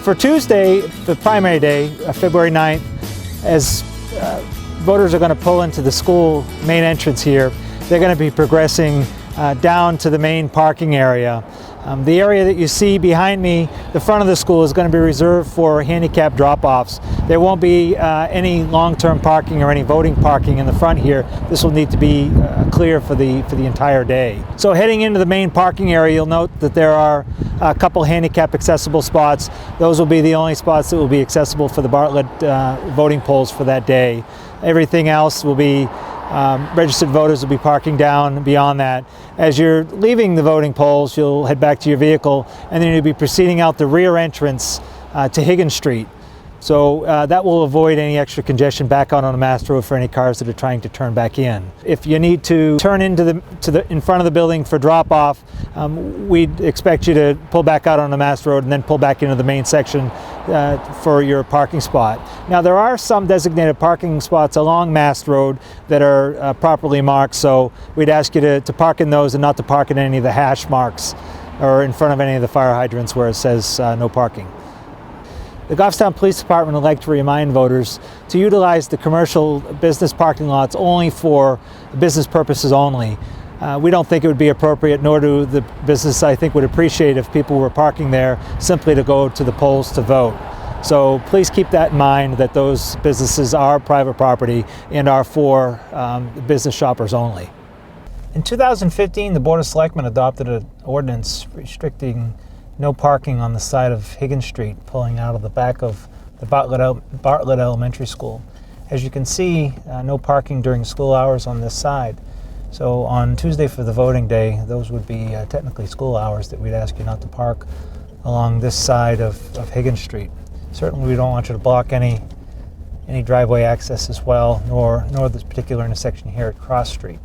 For Tuesday, the primary day, February 9th, as voters are going to pull into the school main entrance here, they're going to be progressing down to the main parking area. The area that you see behind me, the front of the school, is going to be reserved for handicap drop-offs. There won't be any long-term parking or any voting parking in the front here. This will need to be clear for the entire day. So heading into the main parking area, you'll note that there are a couple handicap accessible spots. Those will be the only spots that will be accessible for the Bartlett voting polls for that day. Everything else will be registered voters will be parking down beyond that. As you're leaving the voting polls, you'll head back to your vehicle, and then you'll be proceeding out the rear entrance to Higgins Street. So that will avoid any extra congestion back out on the Mass Road for any cars that are trying to turn back in. If you need to turn into in front of the building for drop-off, we'd expect you to pull back out on the Mass Road and then pull back into the main section for your parking spot. Now, there are some designated parking spots along Mass Road that are properly marked, so we'd ask you to park in those and not to park in any of the hash marks or in front of any of the fire hydrants where it says no parking. The Goffstown Police Department would like to remind voters to utilize the commercial business parking lots only for business purposes only. We don't think it would be appropriate, nor do the business, I think, would appreciate if people were parking there simply to go to the polls to vote. So please keep that in mind, that those businesses are private property and are for business shoppers only. In 2015, the Board of Selectmen adopted an ordinance restricting no parking on the side of Higgins Street, pulling out of the back of the Bartlett Elementary School. As you can see, no parking during school hours on this side. So on Tuesday for the voting day, those would be technically school hours that we'd ask you not to park along this side of Higgins Street. Certainly we don't want you to block any driveway access as well, nor this particular intersection here at Cross Street.